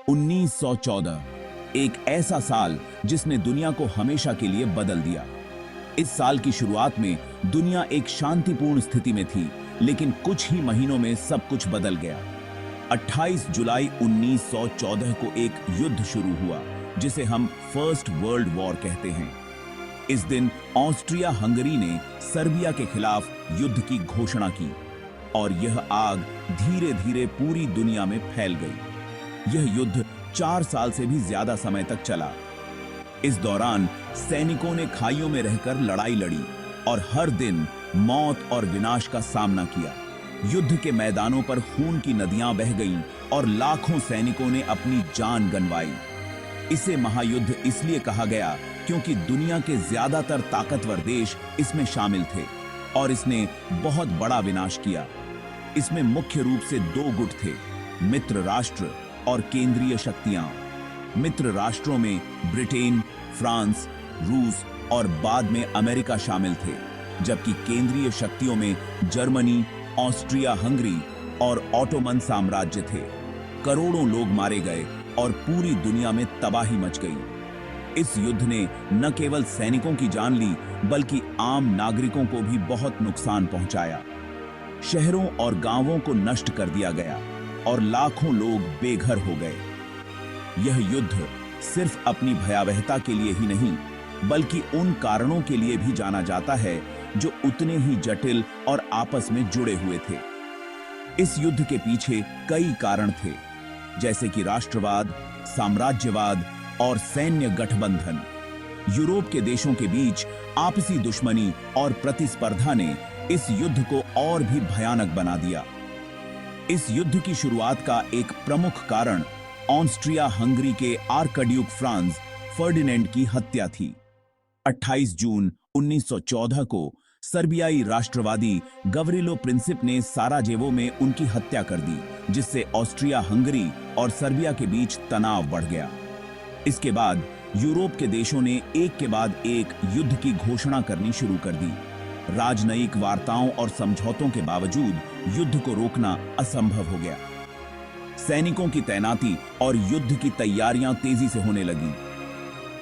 1914 एक ऐसा साल जिसने दुनिया को हमेशा के लिए बदल दिया। इस साल की शुरुआत में दुनिया एक शांतिपूर्ण स्थिति में थी, लेकिन कुछ ही महीनों में सब कुछ बदल गया। 28 जुलाई 1914 को एक युद्ध शुरू हुआ जिसे हम फर्स्ट वर्ल्ड वॉर कहते हैं। इस दिन ऑस्ट्रिया हंगरी ने सर्बिया के खिलाफ युद्ध की घोषणा की और यह आग धीरे धीरे पूरी दुनिया में फैल गई। यह युद्ध 4 साल से भी ज्यादा समय तक चला। इस दौरान सैनिकों ने खाइयों में रहकर लड़ाई लड़ी और हर दिन मौत और विनाश का सामना किया। युद्ध के मैदानों पर खून की नदियां बह गईं और लाखों सैनिकों ने अपनी जान गंवाई। इसे महायुद्ध इसलिए कहा गया क्योंकि दुनिया के ज्यादातर ताकतवर देश इसमें शामिल थे और इसने बहुत बड़ा विनाश किया। इसमें मुख्य रूप से 2 गुट थे, मित्र राष्ट्र और केंद्रीय शक्तियां। मित्र राष्ट्रों में ब्रिटेन, फ्रांस, रूस और बाद में अमेरिका शामिल थे, जबकि केंद्रीय शक्तियों में जर्मनी, ऑस्ट्रिया हंगरी और ऑटोमन साम्राज्य थे। करोड़ों लोग मारे गए और पूरी दुनिया में तबाही मच गई। इस युद्ध ने न केवल सैनिकों की जान ली, बल्कि आम नागरिकों को भी बहुत नुकसान पहुंचाया। शहरों और गांवों को नष्ट कर दिया गया और लाखों लोग बेघर हो गए। यह युद्ध सिर्फ अपनी भयावहता के लिए ही नहीं, बल्कि उन कारणों के लिए भी जाना जाता है जो उतने ही जटिल और आपस में जुड़े हुए थे। इस युद्ध के पीछे कई कारण थे, जैसे कि राष्ट्रवाद, साम्राज्यवाद और सैन्य गठबंधन। यूरोप के देशों के बीच आपसी दुश्मनी और प्रतिस्पर्धा ने इस युद्ध को और भी भयानक बना दिया। इस युद्ध की शुरुआत का एक प्रमुख कारण ऑस्ट्रिया हंगरी के आर्कड्यूक फ्रांज फर्डिनेंड की हत्या थी। 28 जून 1914 को सर्बियाई राष्ट्रवादी गवरिलो प्रिंसिप ने साराजेवो में उनकी हत्या कर दी, जिससे ऑस्ट्रिया हंगरी और सर्बिया के बीच तनाव बढ़ गया। इसके बाद यूरोप के देशों ने एक के बाद एक युद्ध की घोषणा करनी शुरू कर दी। राजनयिक वार्ताओं और समझौतों के बावजूद युद्ध को रोकना असंभव हो गया। सैनिकों की तैनाती और युद्ध की तैयारियां तेजी से होने लगी।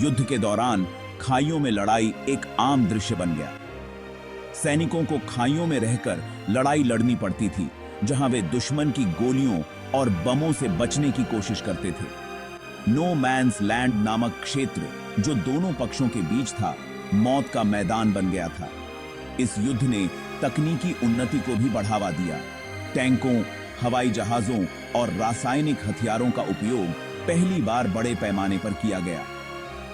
युद्ध के दौरान खाइयों में लड़ाई एक आम दृश्य बन गया। सैनिकों को खाइयों में रहकर लड़ाई लड़नी पड़ती थी, जहां वे दुश्मन की गोलियों और बमों से बचने की कोशिश करते थे। नो मैन्स लैंड नामक क्षेत्र जो दोनों पक्षों के बीच था, मौत का मैदान बन गया था। इस युद्ध ने तकनीकी उन्नति को भी बढ़ावा दिया। टैंकों, हवाई जहाजों और रासायनिक हथियारों का उपयोग पहली बार बड़े पैमाने पर किया गया।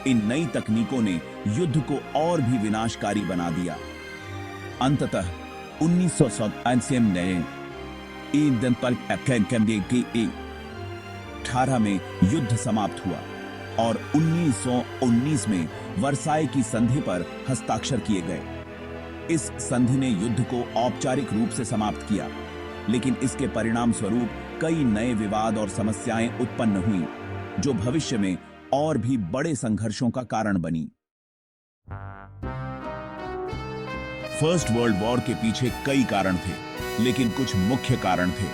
इन नई तकनीकों ने युद्ध को और भी विनाशकारी बना दिया। अंततः 1918 में युद्ध समाप्त हुआ और 1919 में वर्साई की संधि पर हस्ताक्षर किए गए। इस संधि ने युद्ध को औपचारिक रूप से समाप्त किया, लेकिन इसके परिणाम स्वरूप कई नए विवाद और समस्याएं उत्पन्न हुई, जो भविष्य में और भी बड़े संघर्षों का कारण बनी। फर्स्ट वर्ल्ड वॉर के पीछे कई कारण थे, लेकिन कुछ मुख्य कारण थे।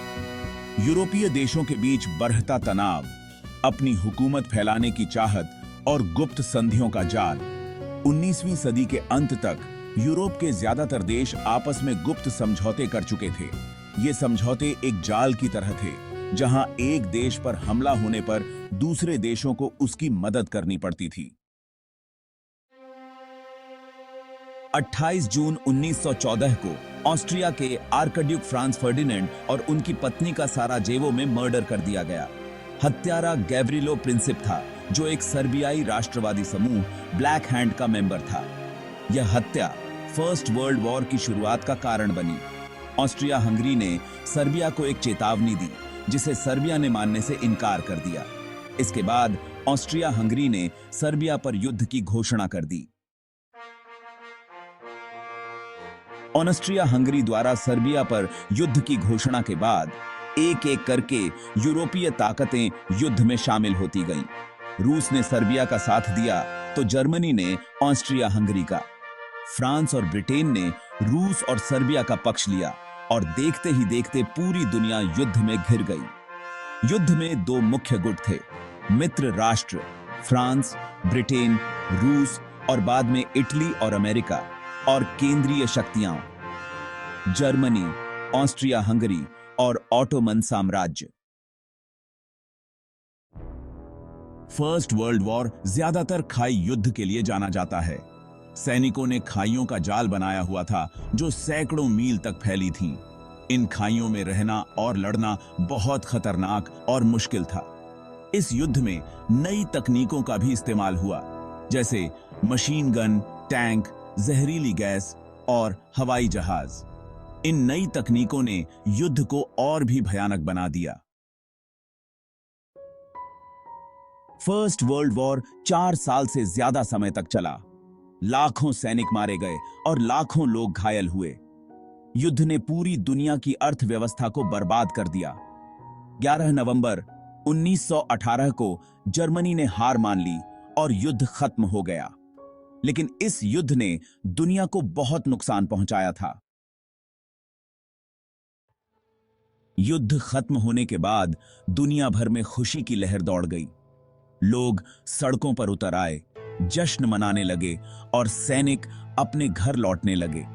यूरोपीय देशों के बीच बढ़ता तनाव, अपनी हुकूमत फैलाने की चाहत और गुप्त संधियों का जाल। 19वीं सदी के अंत तक यूरोप के ज्यादातर देश आपस में गुप्त समझौते कर चुके थे। ये समझौते एक जाल की तरह थे, जहां एक देश पर हमला होने पर दूसरे देशों को उसकी मदद करनी पड़ती थी। 28 जून 1914 को ऑस्ट्रिया के आर्कड्यूक फ्रांज फर्डिनेंड और उनकी पत्नी का साराजेवो में मर्डर कर दिया गया। हत्यारा गैवरिलो प्रिंसिप था, जो एक सर्बियाई राष्ट्रवादी समूह ब्लैक हैंड का मेंबर था। यह हत्या फर्स्ट वर्ल्ड वॉर की शुरुआत का कारण बनी। ऑस्ट्रिया हंगरी ने सर्बिया को एक चेतावनी दी, जिसे सर्बिया ने मानने से इनकार कर दिया। इसके बाद ऑस्ट्रिया हंगरी ने सर्बिया पर युद्ध की घोषणा कर दी। ऑस्ट्रिया हंगरी द्वारा सर्बिया पर युद्ध की घोषणा के बाद एक एक करके यूरोपीय ताकतें युद्ध में शामिल होती गईं। रूस ने सर्बिया का साथ दिया तो जर्मनी ने ऑस्ट्रिया हंगरी का। फ्रांस और ब्रिटेन ने रूस और सर्बिया का पक्ष लिया और देखते ही देखते पूरी दुनिया युद्ध में घिर गई। युद्ध में 2 मुख्य गुट थे, मित्र राष्ट्र फ्रांस, ब्रिटेन, रूस और बाद में इटली और अमेरिका, और केंद्रीय शक्तियां जर्मनी, ऑस्ट्रिया हंगरी और ऑटोमन साम्राज्य। फर्स्ट वर्ल्ड वॉर ज्यादातर खाई युद्ध के लिए जाना जाता है। सैनिकों ने खाइयों का जाल बनाया हुआ था जो सैकड़ों मील तक फैली थीं। इन खाइयों में रहना और लड़ना बहुत खतरनाक और मुश्किल था। इस युद्ध में नई तकनीकों का भी इस्तेमाल हुआ, जैसे मशीन गन, टैंक, जहरीली गैस और हवाई जहाज। इन नई तकनीकों ने युद्ध को और भी भयानक बना दिया। फर्स्ट वर्ल्ड वॉर 4 साल से ज्यादा समय तक चला। लाखों सैनिक मारे गए और लाखों लोग घायल हुए। युद्ध ने पूरी दुनिया की अर्थव्यवस्था को बर्बाद कर दिया। 11 नवंबर 1918 को जर्मनी ने हार मान ली और युद्ध खत्म हो गया। लेकिन इस युद्ध ने दुनिया को बहुत नुकसान पहुंचाया था। युद्ध खत्म होने के बाद दुनिया भर में खुशी की लहर दौड़ गई। लोग सड़कों पर उतर आए, जश्न मनाने लगे और सैनिक अपने घर लौटने लगे।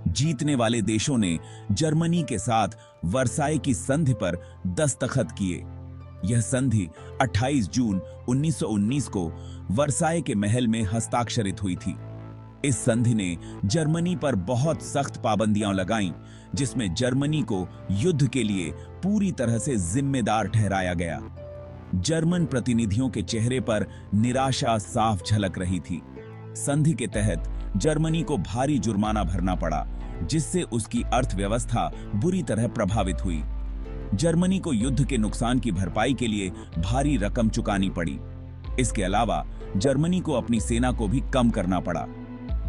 जीतने वाले देशों ने जर्मनी के साथ वर्साई की संधि पर दस्तखत किए। यह संधि 28 जून 1919 को वर्साई के महल में हस्ताक्षरित हुई थी। इस संधि ने जर्मनी पर बहुत सख्त पाबंदियां लगाईं, जिसमें जर्मनी को युद्ध के लिए पूरी तरह से जिम्मेदार ठहराया गया। जर्मन प्रतिनिधियों के चेहरे पर निराशा साफ झलक रही थी। संधि के तहत जर्मनी को भारी जुर्माना भरना पड़ा, जिससे उसकी अर्थव्यवस्था बुरी तरह प्रभावित हुई। जर्मनी को युद्ध के नुकसान की भरपाई के लिए भारी रकम चुकानी पड़ी। इसके अलावा जर्मनी को अपनी सेना को भी कम करना पड़ा।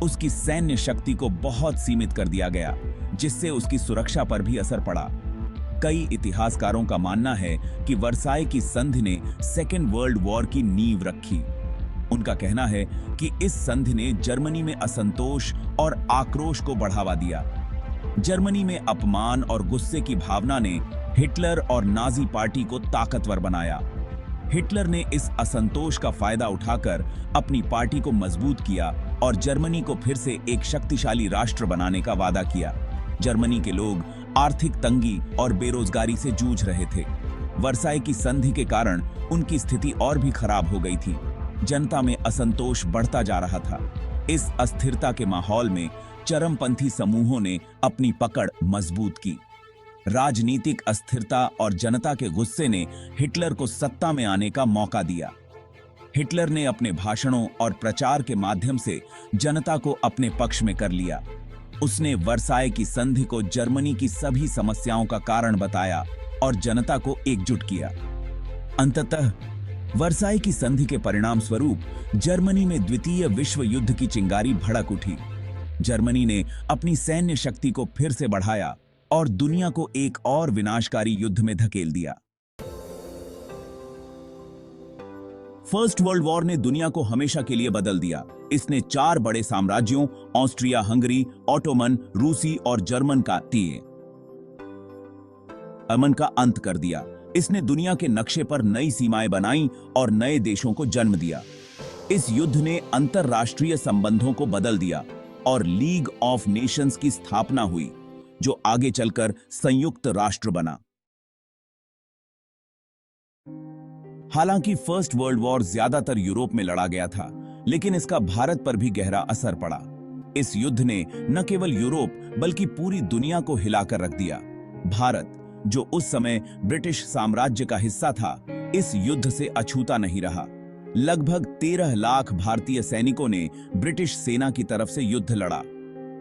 उसकी सैन्य शक्ति को बहुत सीमित कर दिया गया, जिससे उसकी सुरक्षा पर भी असर पड़ा। कई इतिहासकारों का मानना है कि वर्साई की संधि ने सेकेंड वर्ल्ड वॉर की नींव रखी। उनका कहना है कि इस संधि ने जर्मनी में असंतोष और आक्रोश को बढ़ावा दिया। जर्मनी में अपमान और गुस्से की भावना ने हिटलर और नाजी पार्टी को ताकतवर बनाया। हिटलर ने इस असंतोष का फायदा उठाकर अपनी पार्टी को मजबूत किया और जर्मनी को फिर से एक शक्तिशाली राष्ट्र बनाने का वादा किया। जर्मनी के लोग आर्थिक तंगी और बेरोजगारी से जूझ रहे थे। वर्साई की संधि के कारण उनकी स्थिति और भी खराब हो गई थी। जनता में असंतोष बढ़ता जा रहा था। इस अस्थिरता के माहौल में चरमपंथी समूहों ने अपनी पकड़ मजबूत की। राजनीतिक अस्थिरता और जनता के गुस्से ने हिटलर को सत्ता में आने का मौका दिया। हिटलर ने अपने भाषणों और प्रचार के माध्यम से जनता को अपने पक्ष में कर लिया। उसने वर्साई की संधि को जर्मनी की सभी समस्याओं का कारण बताया और जनता को एकजुट किया। अंततः वर्साई की संधि के परिणाम स्वरूप जर्मनी में द्वितीय विश्व युद्ध की चिंगारी भड़क उठी। जर्मनी ने अपनी सैन्य शक्ति को फिर से बढ़ाया और दुनिया को एक और विनाशकारी युद्ध में धकेल दिया। फर्स्ट वर्ल्ड वॉर ने दुनिया को हमेशा के लिए बदल दिया। इसने 4 बड़े साम्राज्यों ऑस्ट्रिया हंगरी, ऑटोमन, रूसी और जर्मन का अमन का अंत कर दिया। इसने दुनिया के नक्शे पर नई सीमाएं बनाई और नए देशों को जन्म दिया। इस युद्ध ने अंतरराष्ट्रीय संबंधों को बदल दिया और लीग ऑफ नेशंस की स्थापना हुई, जो आगे चलकर संयुक्त राष्ट्र बना। हालांकि फर्स्ट वर्ल्ड वॉर ज्यादातर यूरोप में लड़ा गया था, लेकिन इसका भारत पर भी गहरा असर पड़ा। इस युद्ध ने न केवल यूरोप बल्कि पूरी दुनिया को हिलाकर रख दिया। भारत, जो उस समय ब्रिटिश साम्राज्य का हिस्सा था, इस युद्ध से अछूता नहीं रहा। लगभग 13 लाख भारतीय सैनिकों ने ब्रिटिश सेना की तरफ से युद्ध लड़ा।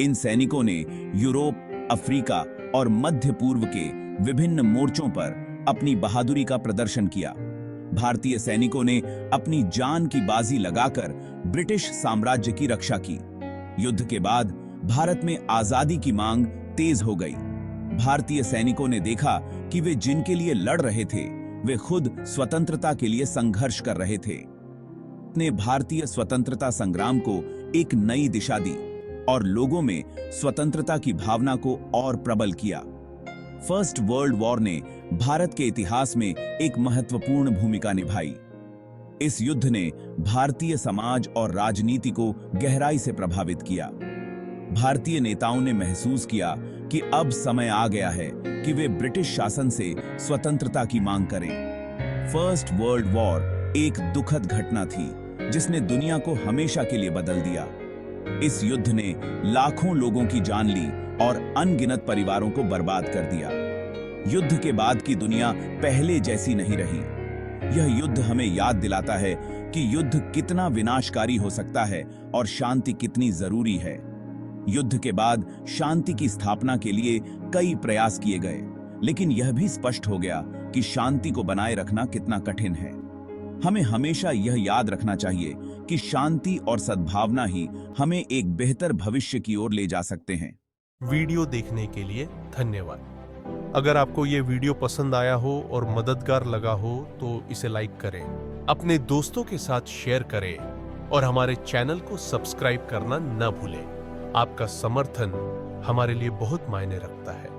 इन सैनिकों ने यूरोप, अफ्रीका और मध्य पूर्व के विभिन्न मोर्चों पर अपनी बहादुरी का प्रदर्शन किया। भारतीय सैनिकों ने अपनी जान की बाजी लगाकर ब्रिटिश साम्राज्य की रक्षा की। युद्ध के बाद भारत में आजादी की मांग तेज हो गई। भारतीय सैनिकों ने देखा कि वे जिनके लिए लड़ रहे थे, वे खुद स्वतंत्रता के लिए संघर्ष कर रहे थे। ने भारतीय स्वतंत्रता संग्राम को एक नई दिशा दी और लोगों में स्वतंत्रता की भावना को और प्रबल किया। फर्स्ट वर्ल्ड वॉर ने भारत के इतिहास में एक महत्वपूर्ण भूमिका निभाई। इस युद्ध ने भारतीय समाज और राजनीति को गहराई से प्रभावित किया। भारतीय नेताओं ने महसूस किया कि अब समय आ गया है कि वे ब्रिटिश शासन से स्वतंत्रता की मांग करें। फर्स्ट वर्ल्ड वॉर एक दुखद घटना थी जिसने दुनिया को हमेशा के लिए बदल दिया। इस युद्ध ने लाखों लोगों की जान ली और अनगिनत परिवारों को बर्बाद कर दिया। युद्ध के बाद की दुनिया पहले जैसी नहीं रही। यह युद्ध हमें याद दिलाता है कि युद्ध कितना विनाशकारी हो सकता है और शांति कितनी जरूरी है। युद्ध के बाद शांति की स्थापना के लिए कई प्रयास किए गए, लेकिन यह भी स्पष्ट हो गया कि शांति को बनाए रखना कितना कठिन है। हमें हमेशा यह याद रखना चाहिए कि शांति और सद्भावना ही हमें एक बेहतर भविष्य की ओर ले जा सकते हैं। वीडियो देखने के लिए धन्यवाद। अगर आपको ये वीडियो पसंद आया हो और मददगार लगा हो तो इसे लाइक करें, अपने दोस्तों के साथ शेयर करें और हमारे चैनल को सब्सक्राइब करना न भूलें। आपका समर्थन हमारे लिए बहुत मायने रखता है।